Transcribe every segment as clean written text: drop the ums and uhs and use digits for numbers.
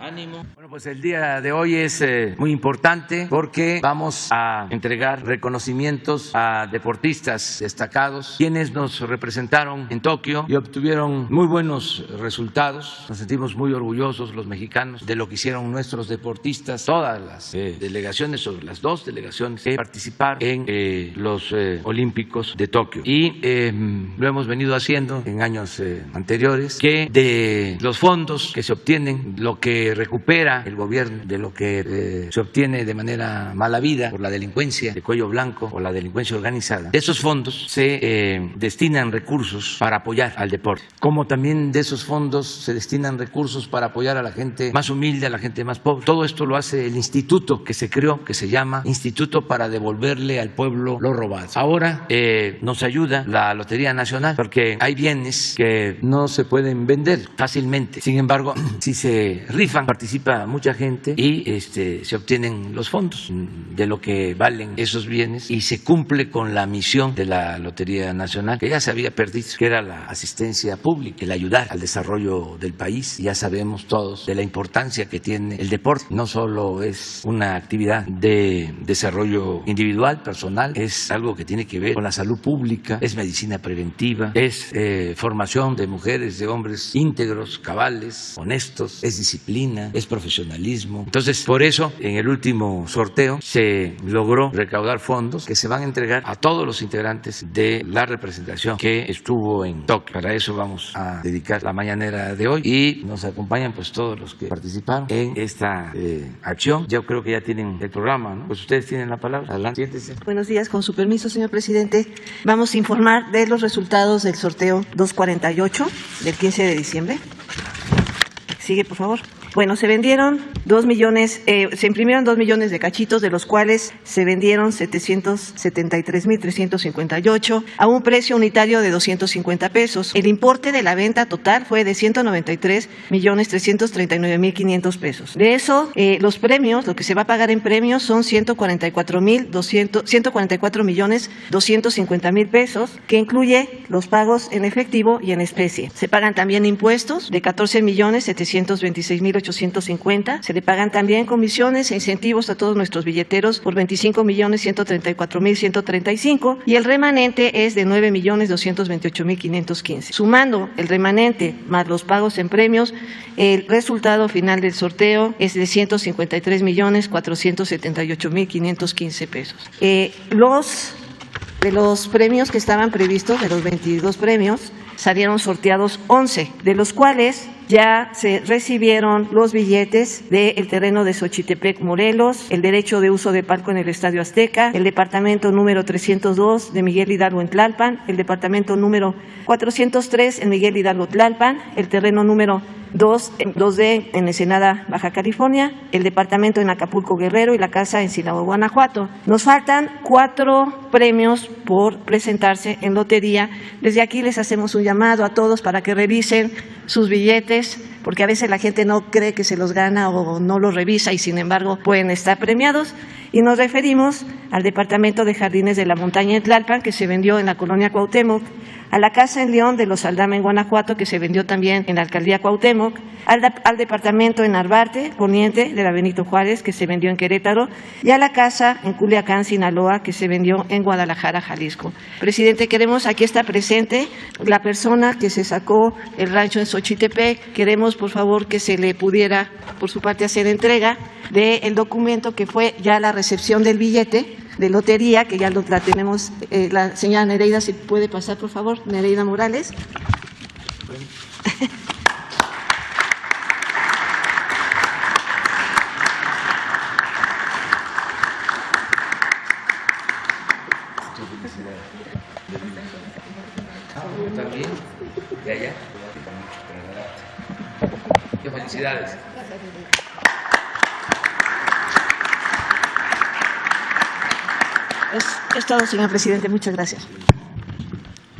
Ánimo. Bueno, pues el día de hoy es muy importante porque vamos a entregar reconocimientos a deportistas destacados, quienes nos representaron en Tokio y obtuvieron muy buenos resultados. Nos sentimos muy orgullosos los mexicanos de lo que hicieron nuestros deportistas, todas las delegaciones, o las dos delegaciones que participaron en los Olímpicos de Tokio. Y lo hemos venido haciendo en años anteriores, que de los fondos que se obtienen, lo que recupera el gobierno de lo que se obtiene de manera mala vida por la delincuencia de cuello blanco o la delincuencia organizada, de esos fondos se destinan recursos para apoyar al deporte, como también de esos fondos se destinan recursos para apoyar a la gente más humilde, a la gente más pobre. Todo esto lo hace el instituto que se creó, que se llama Instituto para Devolverle al Pueblo lo Robado. Ahora nos ayuda la Lotería Nacional porque hay bienes que no se pueden vender fácilmente. Sin embargo, si se rifan, participa mucha gente y se obtienen los fondos de lo que valen esos bienes y se cumple con la misión de la Lotería Nacional, que ya se había perdido, que era la asistencia pública, el ayudar al desarrollo del país. Ya sabemos todos de la importancia que tiene el deporte. No solo es una actividad de desarrollo individual, personal, es algo que tiene que ver con la salud pública, es medicina preventiva, es formación de mujeres, de hombres íntegros, cabales, honestos, es disciplina, es profesionalismo. Entonces, por eso, en el último sorteo se logró recaudar fondos que se van a entregar a todos los integrantes de la representación que estuvo en Tokio. Para eso vamos a dedicar la mañanera de hoy y nos acompañan pues todos los que participaron en esta acción. Yo creo que ya tienen el programa, ¿no? Pues ustedes tienen la palabra. Adelante, siéntese. Buenos días, con su permiso, señor presidente. Vamos a informar de los resultados del sorteo 248 del 15 de diciembre. Sigue, por favor. Bueno, se imprimieron 2 millones de cachitos, de los cuales se vendieron 773,358 a un precio unitario de 250 pesos. El importe de la venta total fue de 193,339,500 pesos. De eso, los premios, lo que se va a pagar en premios son 144,250,000 pesos, que incluye los pagos en efectivo y en especie. Se pagan también impuestos de 14,726,850. Se le pagan también comisiones e incentivos a todos nuestros billeteros por 25,134,135 y el remanente es de 9,228,515. Sumando el remanente más los pagos en premios, el resultado final del sorteo es de 153,478,515 pesos. De los premios que estaban previstos, de los 22 premios, salieron sorteados 11, de los cuales ya se recibieron los billetes del terreno de Xochitepec, Morelos, el derecho de uso de palco en el Estadio Azteca, el departamento número 302 de Miguel Hidalgo en Tlalpan, el departamento número 403 en Miguel Hidalgo, Tlalpan, el terreno número 2D en Ensenada, Baja California, el departamento en Acapulco, Guerrero y la casa en Silao, Guanajuato. Nos faltan 4 premios por presentarse en lotería. Desde aquí les hacemos un llamado a todos para que revisen sus billetes, porque a veces la gente no cree que se los gana o no los revisa y sin embargo pueden estar premiados. Y nos referimos al departamento de Jardines de la Montaña en Tlalpan, que se vendió en la colonia Cuauhtémoc, a la casa en León de los Aldama en Guanajuato, que se vendió también en la alcaldía Cuauhtémoc, al departamento en Arbarte, Poniente, de la Benito Juárez, que se vendió en Querétaro, y a la casa en Culiacán, Sinaloa, que se vendió en Guadalajara, Jalisco. Presidente, aquí está presente la persona que se sacó el rancho en Xochitepec. Queremos, por favor, que se le pudiera, por su parte, hacer entrega del documento que fue ya la recepción del billete de lotería, que ya la tenemos, la señora Nereida, si puede pasar, por favor, Nereida Morales. También, de allá. Qué felicidades. Es todo, señor presidente. Muchas gracias.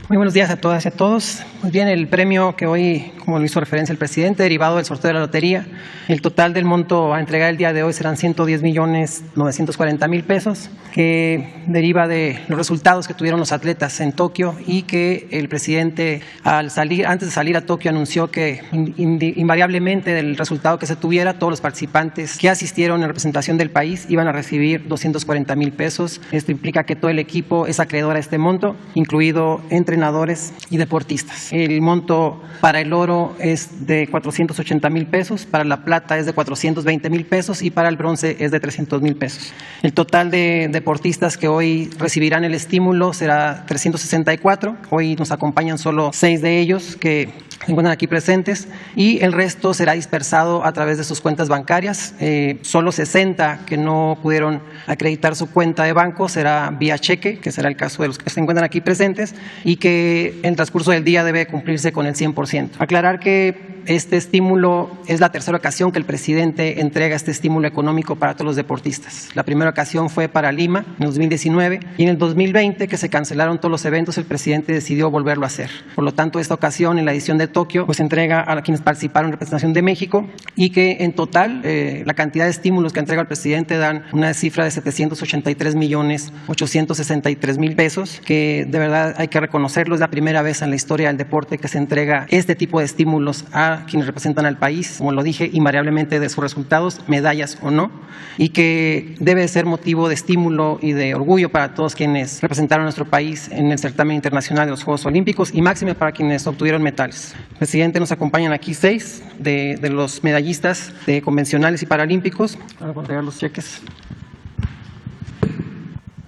Muy buenos días a todas y a todos. Muy bien, el premio que hoy, como lo hizo referencia el presidente, derivado del sorteo de la lotería, el total del monto a entregar el día de hoy serán 110.940.000 pesos, que deriva de los resultados que tuvieron los atletas en Tokio y que el presidente, antes de salir a Tokio, anunció que invariablemente del resultado que se tuviera, todos los participantes que asistieron en representación del país iban a recibir 240.000 pesos. Esto implica que todo el equipo es acreedor a este monto, incluido entrenadores y deportistas. El monto para el oro es de 480.000 pesos, para la plata es de 420.000 pesos y para el bronce es de 300.000 pesos. El total de deportistas que hoy recibirán el estímulo será 364. Hoy nos acompañan solo 6 de ellos que se encuentran aquí presentes y el resto será dispersado a través de sus cuentas bancarias. Solo 60 que no pudieron acreditar su cuenta de banco será vía cheque, que será el caso de los que se encuentran aquí presentes, y que en el transcurso del día debe cumplirse con el 100%. Aclarar que este estímulo es la tercera ocasión que el presidente entrega este estímulo económico para todos los deportistas. La primera ocasión fue para Lima, en 2019, y en el 2020, que se cancelaron todos los eventos, el presidente decidió volverlo a hacer. Por lo tanto, esta ocasión, en la edición de Tokio, pues entrega a quienes participaron en representación de México, y que en total la cantidad de estímulos que entrega el presidente dan una cifra de 783.863.000 pesos, que de verdad hay que reconocerlo, es la primera vez en la historia del deporte que se entrega este tipo de estímulos a quienes representan al país, como lo dije, invariablemente de sus resultados, medallas o no, y que debe ser motivo de estímulo y de orgullo para todos quienes representaron a nuestro país en el certamen internacional de los Juegos Olímpicos y máxime para quienes obtuvieron metales. Presidente, nos acompañan aquí 6 de los medallistas de convencionales y paralímpicos. Vamos a entregar los cheques.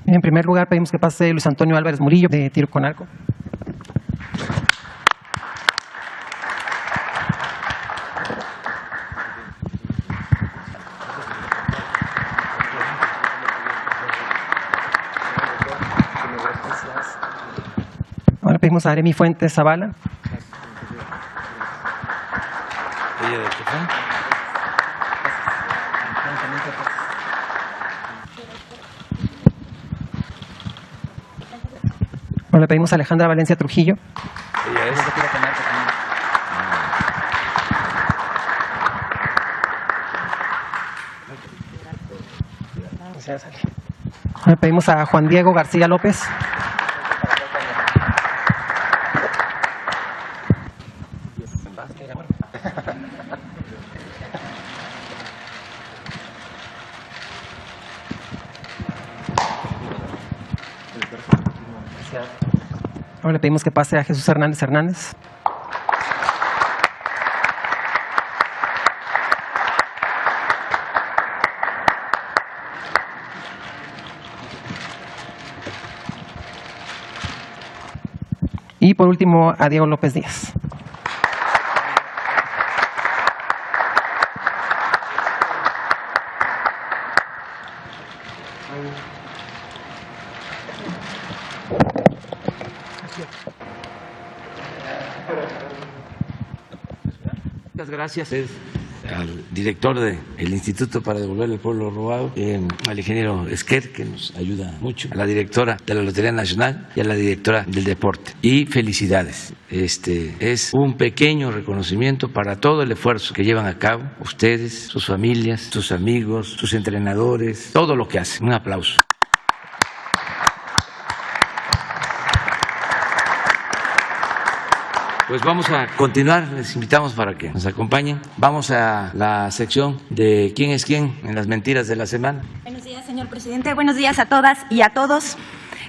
En primer lugar, pedimos que pase Luis Antonio Álvarez Murillo, de tiro con arco. Ahora pedimos a Aremi Fuentes Zavala. Ahora le pedimos a Alejandra Valencia Trujillo. Ahora le pedimos a Juan Diego García López. Ahora le pedimos que pase a Jesús Hernández Hernández. Y por último a Diego López Díaz. Muchas gracias al director del Instituto para Devolver al Pueblo Robado, al ingeniero Esquer, que nos ayuda mucho, a la directora de la Lotería Nacional y a la directora del Deporte. Y felicidades. Es un pequeño reconocimiento para todo el esfuerzo que llevan a cabo ustedes, sus familias, sus amigos, sus entrenadores, todo lo que hacen. Un aplauso. Pues vamos a continuar, les invitamos para que nos acompañen. Vamos a la sección de ¿Quién es quién? En las mentiras de la semana. Buenos días, señor presidente. Buenos días a todas y a todos.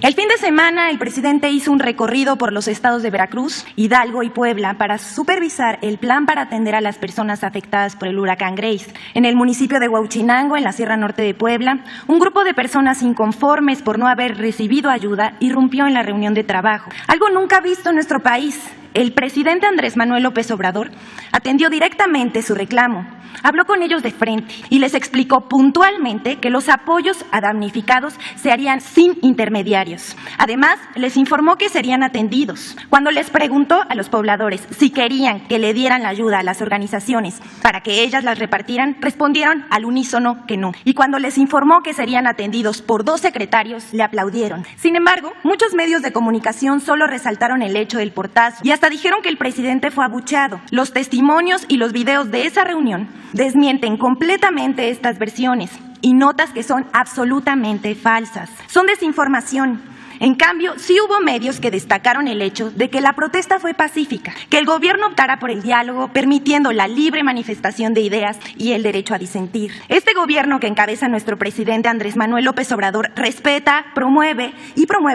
El fin de semana, el presidente hizo un recorrido por los estados de Veracruz, Hidalgo y Puebla para supervisar el plan para atender a las personas afectadas por el huracán Grace. En el municipio de Huauchinango, en la Sierra Norte de Puebla, un grupo de personas inconformes por no haber recibido ayuda irrumpió en la reunión de trabajo. Algo nunca visto en nuestro país. El presidente Andrés Manuel López Obrador atendió directamente su reclamo. habló con ellos de frente y les explicó puntualmente que los apoyos a damnificados se harían sin intermediarios. Además, les informó que serían atendidos. Cuando les preguntó a los pobladores si querían que le dieran la ayuda a las organizaciones para que ellas las repartieran, respondieron al unísono que no. Y cuando les informó que serían atendidos por 2 secretarios, le aplaudieron. Sin embargo, muchos medios de comunicación solo resaltaron el hecho del portazo y hasta dijeron que el presidente fue abucheado. Los testimonios y los videos de esa reunión desmienten completamente estas versiones y notas que son absolutamente falsas. Son desinformación. En cambio, sí hubo medios que destacaron el hecho de que la protesta fue pacífica, que el gobierno optara por el diálogo, permitiendo la libre manifestación de ideas y el derecho a disentir. Este gobierno que encabeza nuestro presidente Andrés Manuel López Obrador respeta, promueve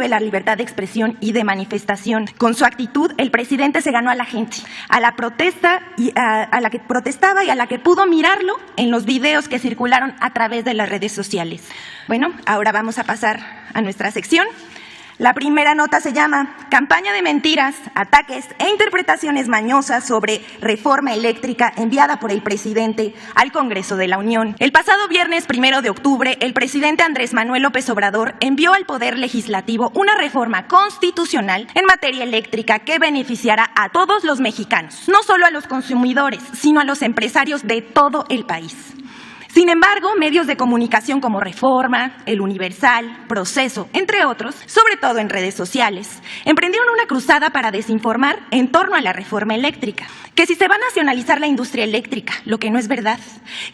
la libertad de expresión y de manifestación. Con su actitud, el presidente se ganó a la gente, a la protesta y a la que protestaba y a la que pudo mirarlo en los videos que circularon a través de las redes sociales. Bueno, ahora vamos a pasar a nuestra sección. La primera nota se llama Campaña de mentiras, ataques e interpretaciones mañosas sobre reforma eléctrica enviada por el presidente al Congreso de la Unión. El pasado viernes 1 de octubre, el presidente Andrés Manuel López Obrador envió al Poder Legislativo una reforma constitucional en materia eléctrica que beneficiará a todos los mexicanos, no solo a los consumidores, sino a los empresarios de todo el país. Sin embargo, medios de comunicación como Reforma, El Universal, Proceso, entre otros, sobre todo en redes sociales, emprendieron una cruzada para desinformar en torno a la reforma eléctrica. Que si se va a nacionalizar la industria eléctrica, lo que no es verdad.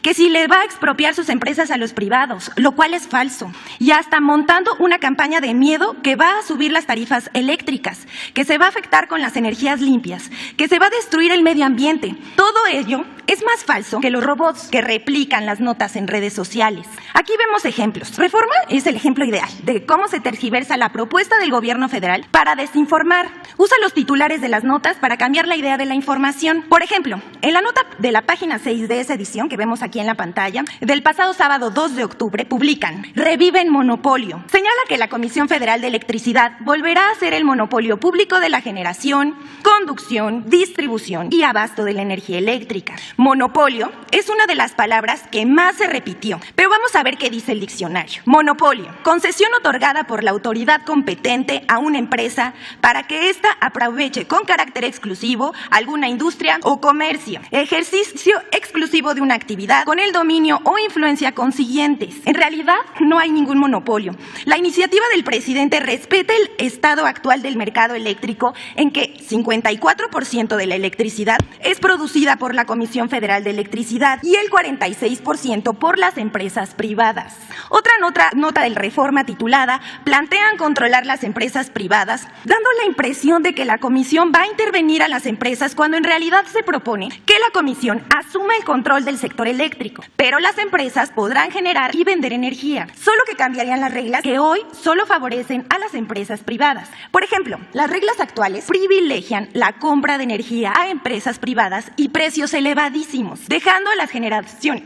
Que si le va a expropiar sus empresas a los privados, lo cual es falso. Y hasta montando una campaña de miedo que va a subir las tarifas eléctricas, que se va a afectar con las energías limpias, que se va a destruir el medio ambiente. Todo ello es más falso que los robots que replican las notas en redes sociales. Aquí vemos ejemplos. Reforma es el ejemplo ideal de cómo se tergiversa la propuesta del gobierno federal para desinformar. Usa los titulares de las notas para cambiar la idea de la información. Por ejemplo, en la nota de la página 6 de esa edición que vemos aquí en la pantalla, del pasado sábado 2 de octubre, publican: Reviven monopolio. Señala que la Comisión Federal de Electricidad volverá a ser el monopolio público de la generación, conducción, distribución y abasto de la energía eléctrica. Monopolio es una de las palabras que más se repitió, pero vamos a ver qué dice el diccionario. Monopolio: concesión otorgada por la autoridad competente a una empresa para que ésta aproveche con carácter exclusivo alguna industria o comercio. Ejercicio exclusivo de una actividad con el dominio o influencia consiguientes. En realidad, no hay ningún monopolio. La iniciativa del presidente respeta el estado actual del mercado eléctrico, en que 54% de la electricidad es producida por la Comisión Federal de Electricidad y el 46% por las empresas privadas. Otra nota del Reforma titulada Plantean controlar las empresas privadas, dando la impresión de que la comisión va a intervenir a las empresas cuando en realidad se propone que la comisión asuma el control del sector eléctrico, pero las empresas podrán generar y vender energía, solo que cambiarían las reglas que hoy solo favorecen a las empresas privadas. Por ejemplo, las reglas actuales privilegian la compra de energía a empresas privadas y precios elevadísimos, dejando a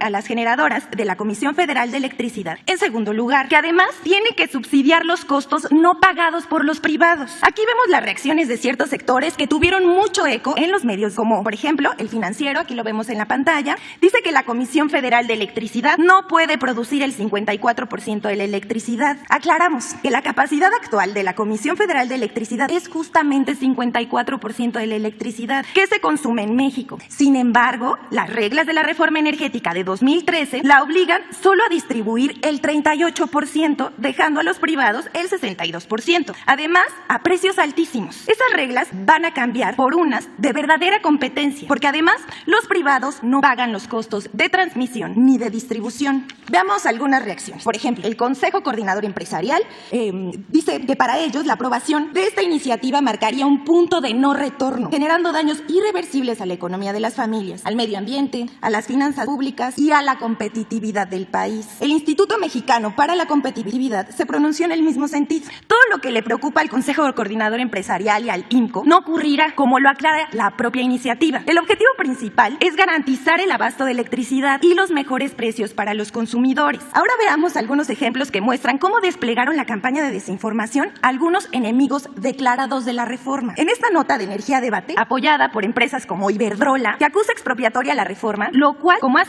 las generadoras de la Comisión Federal de Electricidad en segundo lugar, que además tiene que subsidiar los costos no pagados por los privados. Aquí vemos las reacciones de ciertos sectores que tuvieron mucho eco en los medios, como por ejemplo El Financiero, aquí lo vemos en la pantalla, dice que la Comisión Federal de Electricidad no puede producir el 54% de la electricidad. Aclaramos que la capacidad actual de la Comisión Federal de Electricidad es justamente 54% de la electricidad que se consume en México. Sin embargo, las reglas de la reforma energética de 2013 la obligan solo a distribuir el 38%, dejando a los privados el 62%. Además, a precios altísimos. Esas reglas van a cambiar por unas de verdadera competencia, porque además los privados no pagan los costos de transmisión ni de distribución. Veamos algunas reacciones. Por ejemplo, el Consejo Coordinador Empresarial dice que para ellos la aprobación de esta iniciativa marcaría un punto de no retorno, generando daños irreversibles a la economía de las familias, al medio ambiente, a las finanzas públicas y a la competitividad del país. El Instituto Mexicano para la Competitividad se pronunció en el mismo sentido. Todo lo que le preocupa al Consejo Coordinador Empresarial y al IMCO no ocurrirá, como lo aclara la propia iniciativa. El objetivo principal es garantizar el abasto de electricidad y los mejores precios para los consumidores. Ahora veamos algunos ejemplos que muestran cómo desplegaron la campaña de desinformación algunos enemigos declarados de la reforma. En esta nota de Energía Debate, apoyada por empresas como Iberdrola, que acusa expropiatoria la reforma, lo cual, como ha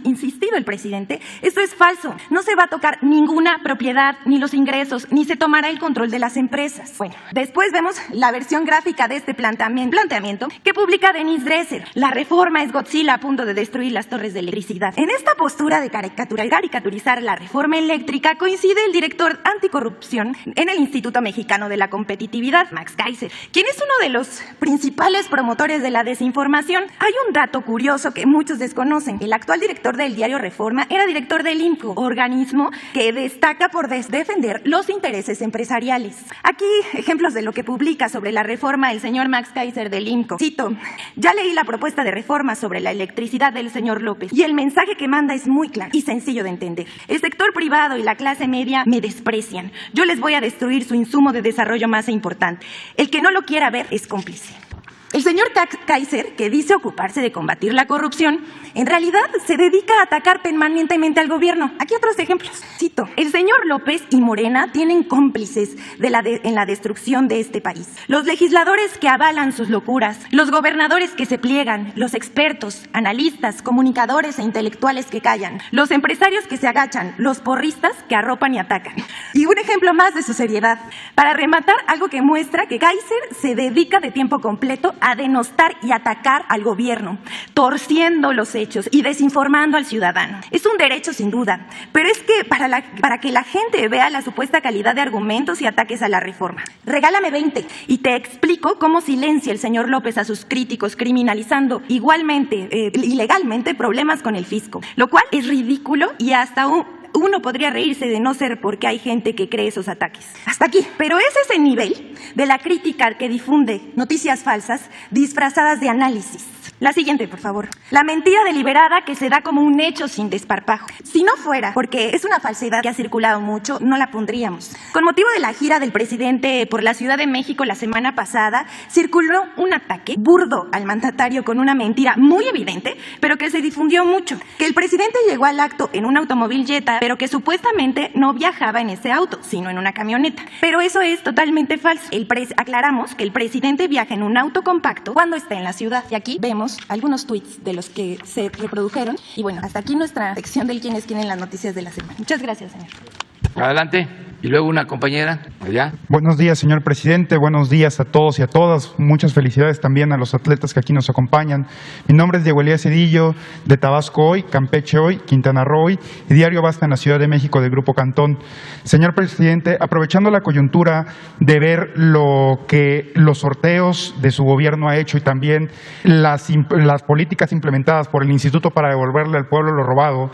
insistido el presidente, esto es falso. No se va a tocar ninguna propiedad, ni los ingresos, ni se tomará el control de las empresas. Bueno, después vemos la versión gráfica de este planteamiento que publica Denise Dresser. La reforma es Godzilla a punto de destruir las torres de electricidad. En esta postura de caricaturizar la reforma eléctrica coincide el director anticorrupción en el Instituto Mexicano de la Competitividad, Max Kaiser, quien es uno de los principales promotores de la desinformación. Hay un dato curioso que muchos desconocen. El actual director del diario Reforma era director del IMCO, organismo que destaca por defender los intereses empresariales. Aquí ejemplos de lo que publica sobre la reforma el señor Max Kaiser del IMCO. Cito: ya leí la propuesta de reforma sobre la electricidad del señor López y el mensaje que manda es muy claro y sencillo de entender. El sector privado y la clase media me desprecian. Yo les voy a destruir su insumo de desarrollo más importante. El que no lo quiera ver es cómplice. El señor Kaiser, que dice ocuparse de combatir la corrupción, en realidad se dedica a atacar permanentemente al gobierno. Aquí otros ejemplos. Cito: el señor López y Morena tienen cómplices en la destrucción de este país. Los legisladores que avalan sus locuras, los gobernadores que se pliegan, los expertos, analistas, comunicadores e intelectuales que callan, los empresarios que se agachan, los porristas que arropan y atacan. Y un ejemplo más de su seriedad. Para rematar, algo que muestra que Kaiser se dedica de tiempo completo a denostar y atacar al gobierno, torciendo los hechos y desinformando al ciudadano. Es un derecho sin duda, pero es que para que la gente vea la supuesta calidad de argumentos y ataques a la reforma. Regálame 20 y te explico cómo silencia el señor López a sus críticos, criminalizando igualmente, ilegalmente, problemas con el fisco, lo cual es ridículo y hasta uno podría reírse de no ser porque hay gente que cree esos ataques. Hasta aquí. Pero es ese nivel de la crítica que difunde noticias falsas disfrazadas de análisis. La siguiente, por favor. La mentira deliberada que se da como un hecho sin desparpajo. Si no fuera porque es una falsedad que ha circulado mucho, no la pondríamos. Con motivo de la gira del presidente por la Ciudad de México la semana pasada, circuló un ataque burdo al mandatario con una mentira muy evidente, pero que se difundió mucho. Que el presidente llegó al acto en un automóvil Jetta, pero que supuestamente no viajaba en ese auto, sino en una camioneta. Pero eso es totalmente falso. Aclaramos que el presidente viaja en un auto compacto cuando está en la ciudad. Y aquí vemos algunos tweets de los que se reprodujeron. Y bueno, hasta aquí nuestra sección del quién es quién en las noticias de la semana. Muchas gracias, señor. Adelante. Y luego una compañera allá. Buenos días, señor presidente. Buenos días a todos y a todas. Muchas felicidades también a los atletas que aquí nos acompañan. Mi nombre es Diego Elías Cedillo, de Tabasco Hoy, Campeche Hoy, Quintana Roo Hoy y Diario Basta en la Ciudad de México del Grupo Cantón. Señor presidente, aprovechando la coyuntura de ver lo que los sorteos de su gobierno ha hecho y también las políticas implementadas por el Instituto para devolverle al pueblo lo robado,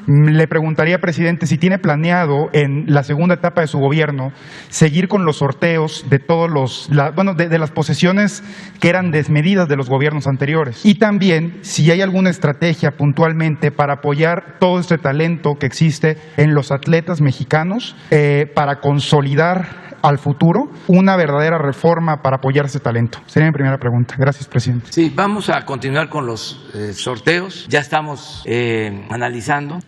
le preguntaría, presidente, si tiene planeado en la segunda etapa de su gobierno seguir con los sorteos de de las posesiones que eran desmedidas de los gobiernos anteriores. Y también si hay alguna estrategia puntualmente para apoyar todo este talento que existe en los atletas mexicanos para consolidar al futuro una verdadera reforma para apoyar ese talento. Sería mi primera pregunta. Gracias, presidente. Sí, vamos a continuar con los sorteos. Ya estamos analizando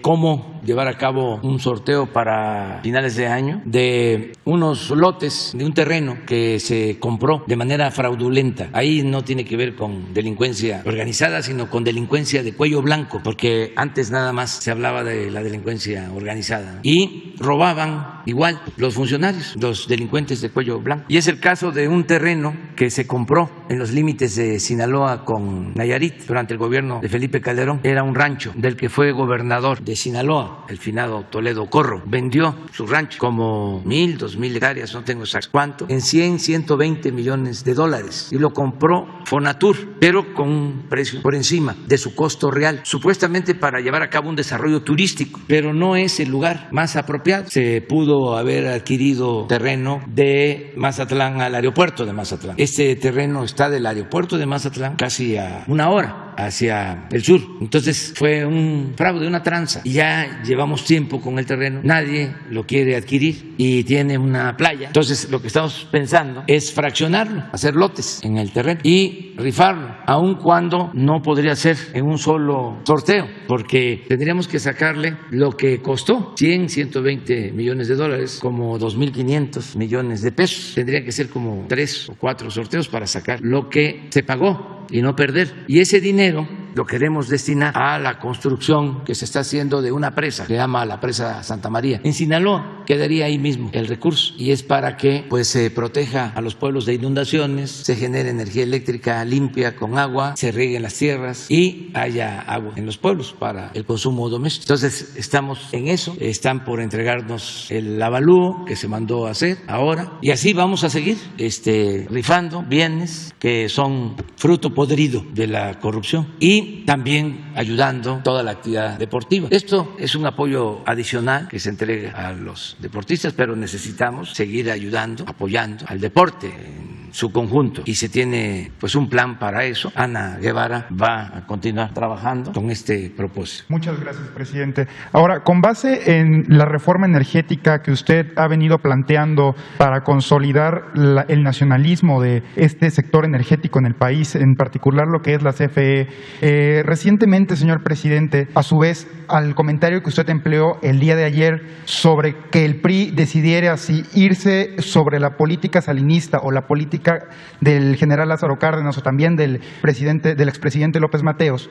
cómo llevar a cabo un sorteo para finales de año de unos lotes de un terreno que se compró de manera fraudulenta. Ahí no tiene que ver con delincuencia organizada, sino con delincuencia de cuello blanco, porque antes nada más se hablaba de la delincuencia organizada. Y robaban igual los funcionarios, los delincuentes de cuello blanco. Y es el caso de un terreno que se compró en los límites de Sinaloa con Nayarit durante el gobierno de Felipe Calderón. Era un rancho del que fue gobernador de Sinaloa, el finado Toledo Corro. Vendió su rancho como 1,000, 2,000 hectáreas, no tengo exacto cuánto, en 100, 120 millones de dólares. Y lo compró Fonatur, pero con un precio por encima de su costo real, supuestamente para llevar a cabo un desarrollo turístico, pero no es el lugar más apropiado. Se pudo haber adquirido terreno de Mazatlán al aeropuerto de Mazatlán. Este terreno está del aeropuerto de Mazatlán casi a 1 hora hacia el sur. Entonces fue un fraude, una tranza. Y ya llevamos tiempo con el terreno, nadie lo quiere adquirir y tiene una playa. Entonces lo que estamos pensando es fraccionarlo, hacer lotes en el terreno y rifarlo, aun cuando no podría ser en un solo sorteo, porque tendríamos que sacarle lo que costó, 120 millones de dólares, como 2.500 millones de pesos. Tendría que ser como 3 o 4 sorteos para sacar lo que se pagó y no perder. Y ese dinero lo queremos destinar a la construcción que se está haciendo de una presa, se llama la presa Santa María. En Sinaloa quedaría ahí mismo el recurso y es para que pues se proteja a los pueblos de inundaciones, se genere energía eléctrica limpia con agua, se rieguen las tierras y haya agua en los pueblos para el consumo doméstico. Entonces estamos en eso, están por entregarnos el avalúo que se mandó a hacer ahora y así vamos a seguir rifando bienes que son fruto podrido de la corrupción y también ayudando toda la actividad deportiva. Esto es un apoyo adicional que se entrega a los deportistas, pero necesitamos seguir ayudando, apoyando al deporte en su conjunto y se tiene pues un plan para eso. Ana Guevara va a continuar trabajando con este propósito. Muchas gracias, presidente. Ahora, con base en la reforma energética que usted ha venido planteando para consolidar el nacionalismo de este sector energético en el país, en particular lo que es la CFE, recientemente, señor presidente, a su vez, al comentario que usted empleó el día de ayer sobre que el PRI decidiera si irse sobre la política salinista o la política del general Lázaro Cárdenas o también del expresidente López Mateos,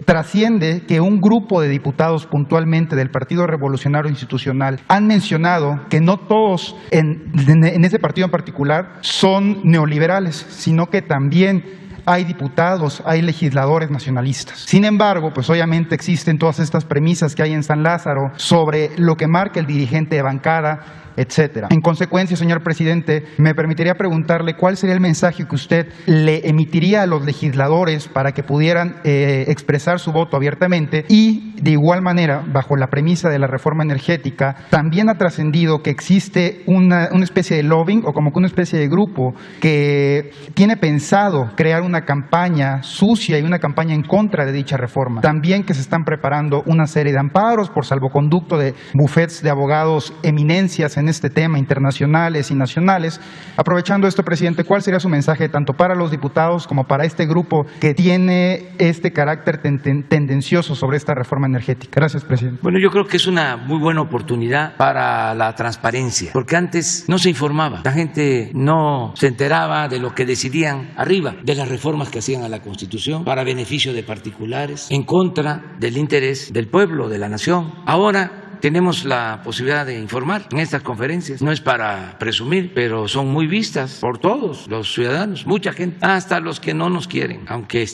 trasciende que un grupo de diputados puntualmente del Partido Revolucionario Institucional han mencionado que no todos en ese partido en particular son neoliberales, sino que también hay diputados, hay legisladores nacionalistas. Sin embargo, pues obviamente existen todas estas premisas que hay en San Lázaro sobre lo que marca el dirigente de bancada, etcétera. En consecuencia, señor presidente, me permitiría preguntarle cuál sería el mensaje que usted le emitiría a los legisladores para que pudieran expresar su voto abiertamente y, de igual manera, bajo la premisa de la reforma energética, también ha trascendido que existe una especie de lobbying o como que una especie de grupo que tiene pensado crear una campaña sucia y una campaña en contra de dicha reforma. También que se están preparando una serie de amparos por salvoconducto de bufetes de abogados eminencias en este tema, internacionales y nacionales. Aprovechando esto, presidente, ¿cuál sería su mensaje tanto para los diputados como para este grupo que tiene este carácter tendencioso sobre esta reforma energética? Gracias, presidente. Bueno, yo creo que es una muy buena oportunidad para la transparencia, porque antes no se informaba, la gente no se enteraba de lo que decidían arriba, de las reformas que hacían a la Constitución para beneficio de particulares, en contra del interés del pueblo, de la nación. Ahora tenemos la posibilidad de informar en estas conferencias. No es para presumir, pero son muy vistas por todos los ciudadanos, mucha gente, hasta los que no nos quieren, aunque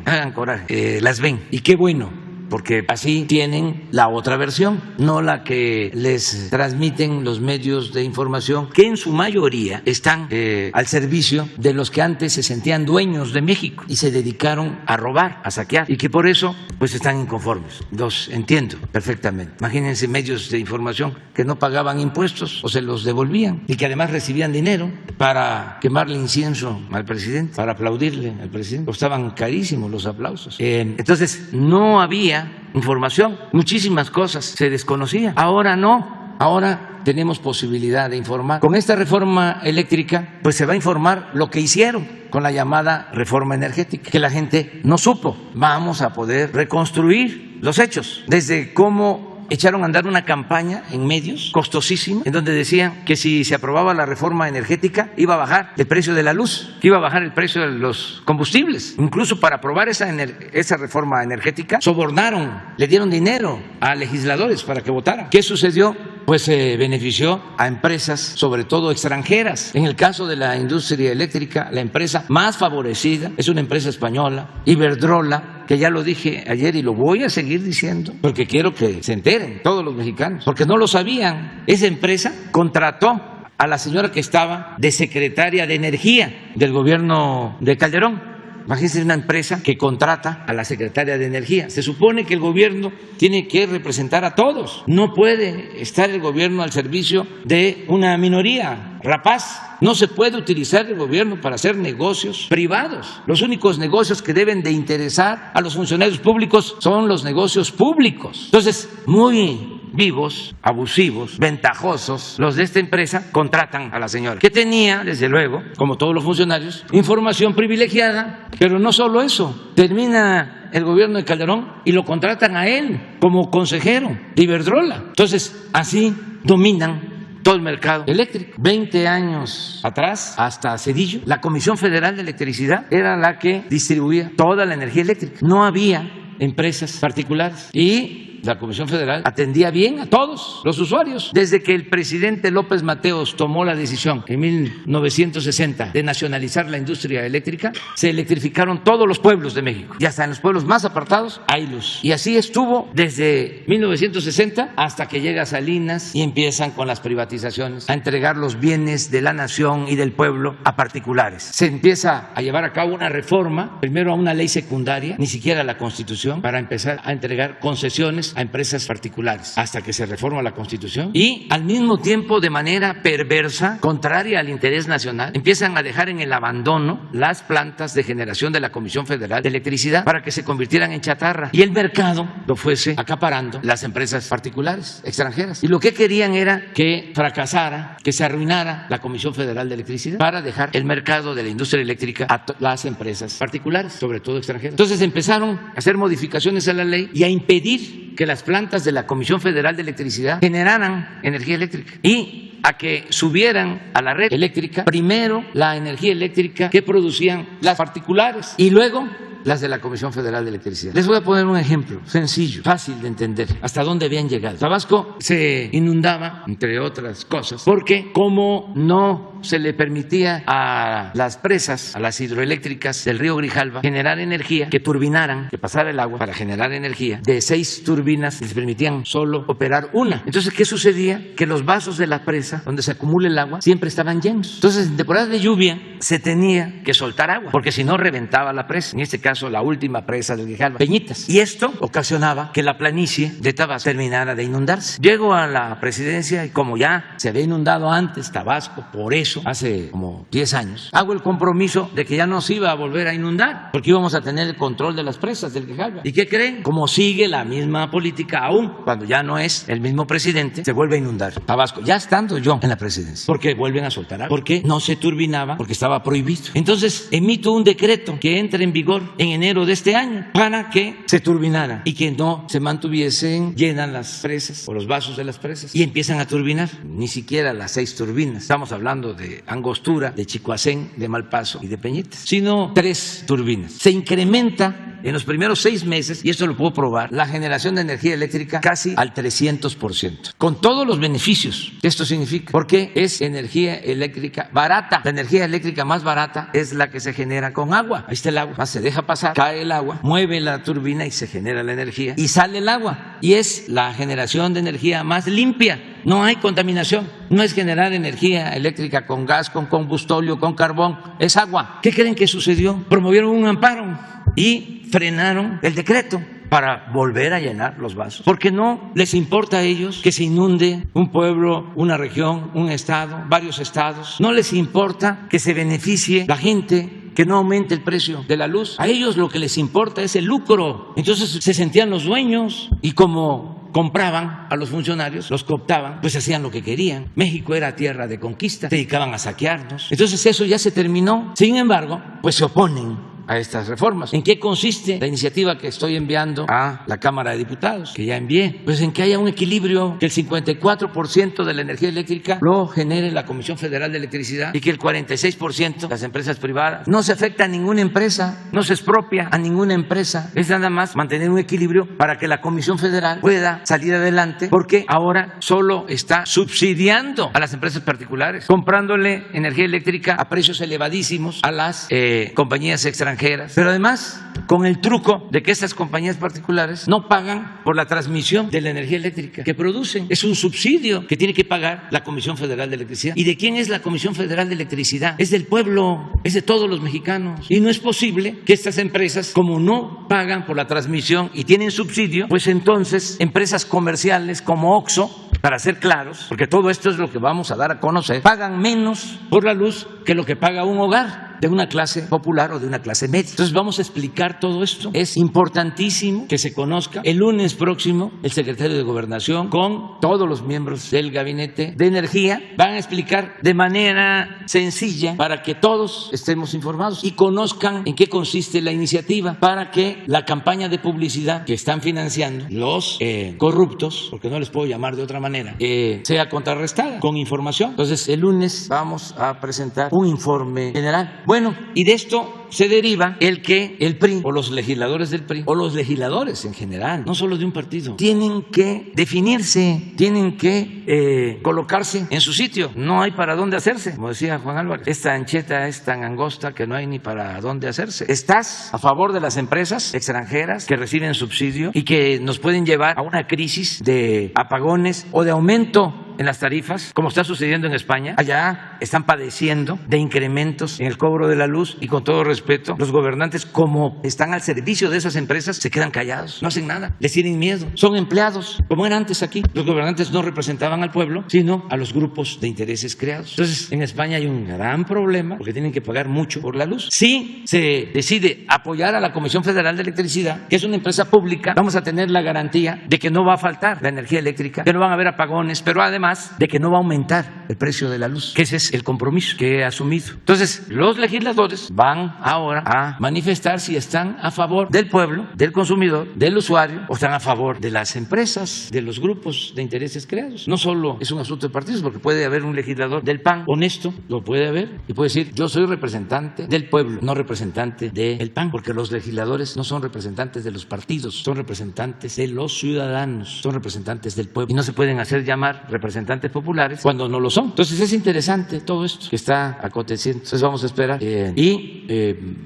hagan coraje, las ven. Y qué bueno, porque así tienen la otra versión, no la que les transmiten los medios de información, que en su mayoría están al servicio de los que antes se sentían dueños de México y se dedicaron a robar, a saquear, y que por eso pues están inconformes. Los entiendo perfectamente. Imagínense medios de información que no pagaban impuestos o se los devolvían y que además recibían dinero para quemarle incienso al presidente, para aplaudirle al presidente. Costaban carísimos los aplausos. Entonces no había información, muchísimas cosas se desconocían. Ahora no, ahora tenemos posibilidad de informar. Con esta reforma eléctrica, pues se va a informar lo que hicieron con la llamada reforma energética, que la gente no supo. Vamos a poder reconstruir los hechos, desde cómo echaron a andar una campaña en medios costosísima, en donde decían que si se aprobaba la reforma energética iba a bajar el precio de la luz, que iba a bajar el precio de los combustibles. Incluso para aprobar esa reforma energética, sobornaron, le dieron dinero a legisladores para que votaran. ¿Qué sucedió? Pues se benefició a empresas, sobre todo extranjeras. En el caso de la industria eléctrica, la empresa más favorecida es una empresa española, Iberdrola, que ya lo dije ayer y lo voy a seguir diciendo, porque quiero que se enteren todos los mexicanos, porque no lo sabían. Esa empresa contrató a la señora que estaba de secretaria de Energía del gobierno de Calderón Imagínense una empresa que contrata a la secretaria de Energía. Se supone que el gobierno tiene que representar a todos. No puede estar el gobierno al servicio de una minoría rapaz. No se puede utilizar el gobierno para hacer negocios privados. Los únicos negocios que deben de interesar a los funcionarios públicos son los negocios públicos. Entonces, muy vivos, abusivos, ventajosos, los de esta empresa contratan a la señora, que tenía, desde luego, como todos los funcionarios, información privilegiada, pero no solo eso, termina el gobierno de Calderón y lo contratan a él como consejero de Iberdrola. Entonces, así dominan todo el mercado eléctrico. 20 años atrás, hasta Zedillo, la Comisión Federal de Electricidad era la que distribuía toda la energía eléctrica. No había empresas particulares y la Comisión Federal atendía bien a todos los usuarios. Desde que el presidente López Mateos tomó la decisión en 1960 de nacionalizar la industria eléctrica, se electrificaron todos los pueblos de México y hasta en los pueblos más apartados hay luz. Y así estuvo desde 1960 hasta que llega Salinas y empiezan con las privatizaciones a entregar los bienes de la nación y del pueblo a particulares. Se empieza a llevar a cabo una reforma, primero a una ley secundaria, ni siquiera a la Constitución, para empezar a entregar concesiones a empresas particulares, hasta que se reforma la Constitución y al mismo tiempo, de manera perversa, contraria al interés nacional, empiezan a dejar en el abandono las plantas de generación de la Comisión Federal de Electricidad para que se convirtieran en chatarra y el mercado lo fuese acaparando las empresas particulares extranjeras. Y lo que querían era que fracasara, que se arruinara la Comisión Federal de Electricidad para dejar el mercado de la industria eléctrica a las empresas particulares, sobre todo extranjeras. Entonces empezaron a hacer modificaciones a la ley y a impedir que las plantas de la Comisión Federal de Electricidad generaran energía eléctrica y a que subieran a la red eléctrica primero la energía eléctrica que producían las particulares y luego las de la Comisión Federal de Electricidad. Les voy a poner un ejemplo sencillo, fácil de entender, hasta dónde habían llegado. Tabasco se inundaba, entre otras cosas, porque como no se le permitía a las presas, a las hidroeléctricas del río Grijalva, generar energía, que turbinaran, que pasara el agua para generar energía, de 6 turbinas les permitían solo operar una. Entonces, ¿qué sucedía? Que los vasos de la presa, donde se acumula el agua, siempre estaban llenos. Entonces, en temporadas de lluvia se tenía que soltar agua, porque si no reventaba la presa. En este caso, la última presa del Grijalva, Peñitas. Y esto ocasionaba que la planicie de Tabasco terminara de inundarse. Llego a la presidencia y como ya se había inundado antes Tabasco, por eso, hace como 10 años, hago el compromiso de que ya no se iba a volver a inundar, porque íbamos a tener el control de las presas del Grijalva. ¿Y qué creen? Como sigue la misma política, aún cuando ya no es el mismo presidente, se vuelve a inundar Tabasco, ya estando yo en la presidencia, porque vuelven a soltar agua, porque no se turbinaba, porque estaba prohibido. Entonces, emito un decreto que entre en vigor en enero de este año para que se turbinara y que no se mantuviesen llenas las presas o los vasos de las presas y empiezan a turbinar. Ni siquiera las 6 turbinas, estamos hablando de Angostura, de Chicoacén, de Malpaso y de Peñitas, sino 3 turbinas. Se incrementa en los primeros 6 meses, y esto lo puedo probar, la generación de energía eléctrica casi al 300%, con todos los beneficios que esto significa, porque es energía eléctrica barata. La energía eléctrica más barata es la que se genera con agua. Ahí está el agua, más se deja pasar, cae el agua, mueve la turbina y se genera la energía y sale el agua, y es la generación de energía más limpia. No hay contaminación, no es generar energía eléctrica con gas, con combustóleo, con carbón, es agua. ¿Qué creen que sucedió? Promovieron un amparo y frenaron el decreto para volver a llenar los vasos, porque no les importa a ellos que se inunde un pueblo, una región, un estado, varios estados. No les importa que se beneficie la gente, que no aumente el precio de la luz. A ellos lo que les importa es el lucro. Entonces se sentían los dueños y como compraban a los funcionarios, los cooptaban, pues hacían lo que querían. México era tierra de conquista, se dedicaban a saquearnos. Entonces eso ya se terminó. Sin embargo, pues se oponen a estas reformas. ¿En qué consiste la iniciativa que estoy enviando a la Cámara de Diputados, que ya envié? Pues en que haya un equilibrio, que el 54% de la energía eléctrica lo genere la Comisión Federal de Electricidad y que el 46% las empresas privadas. No se afecta a ninguna empresa, no se expropia a ninguna empresa, es nada más mantener un equilibrio para que la Comisión Federal pueda salir adelante, porque ahora solo está subsidiando a las empresas particulares, comprándole energía eléctrica a precios elevadísimos a las compañías extranjeras extranjeras, pero además con el truco de que estas compañías particulares no pagan por la transmisión de la energía eléctrica que producen. Es un subsidio que tiene que pagar la Comisión Federal de Electricidad. ¿Y de quién es la Comisión Federal de Electricidad? Es del pueblo, es de todos los mexicanos. Y no es posible que estas empresas, como no pagan por la transmisión y tienen subsidio, pues entonces empresas comerciales como Oxxo, para ser claros, porque todo esto es lo que vamos a dar a conocer, pagan menos por la luz que lo que paga un hogar de una clase popular o de una clase media. Entonces vamos a explicar todo esto. Es importantísimo que se conozca. El lunes próximo, el secretario de Gobernación con todos los miembros del Gabinete de Energía van a explicar de manera sencilla para que todos estemos informados y conozcan en qué consiste la iniciativa, para que la campaña de publicidad que están financiando los corruptos, porque no les puedo llamar de otra manera, sea contrarrestada con información. Entonces el lunes vamos a presentar un informe general. Bueno, y de esto se deriva el que el PRI o los legisladores del PRI o los legisladores en general, no solo de un partido, tienen que definirse, tienen que colocarse en su sitio. No hay para dónde hacerse, como decía Juan Álvarez. Esta ancheta es tan angosta que no hay ni para dónde hacerse. ¿Estás a favor de las empresas extranjeras que reciben subsidio y que nos pueden llevar a una crisis de apagones o de aumento en las tarifas, como está sucediendo en España? Allá están padeciendo de incrementos en el cobro de la luz y, con todo respeto, los gobernantes, como están al servicio de esas empresas, se quedan callados, no hacen nada, les tienen miedo, son empleados, como era antes aquí. Los gobernantes no representaban al pueblo, sino a los grupos de intereses creados. Entonces, en España hay un gran problema porque tienen que pagar mucho por la luz. Si se decide apoyar a la Comisión Federal de Electricidad, que es una empresa pública, vamos a tener la garantía de que no va a faltar la energía eléctrica, que no van a haber apagones, pero además de que no va a aumentar el precio de la luz, que ese es el compromiso que he asumido. Entonces, los legisladores van ahora a manifestar si están a favor del pueblo, del consumidor, del usuario, o están a favor de las empresas, de los grupos de intereses creados. No solo es un asunto de partidos, porque puede haber un legislador del PAN honesto, lo puede haber, y puede decir: yo soy representante del pueblo, no representante del PAN, porque los legisladores no son representantes de los partidos, son representantes de los ciudadanos, son representantes del pueblo, y no se pueden hacer llamar representantes populares cuando no lo son. Entonces es interesante todo esto que está aconteciendo. Entonces vamos a esperar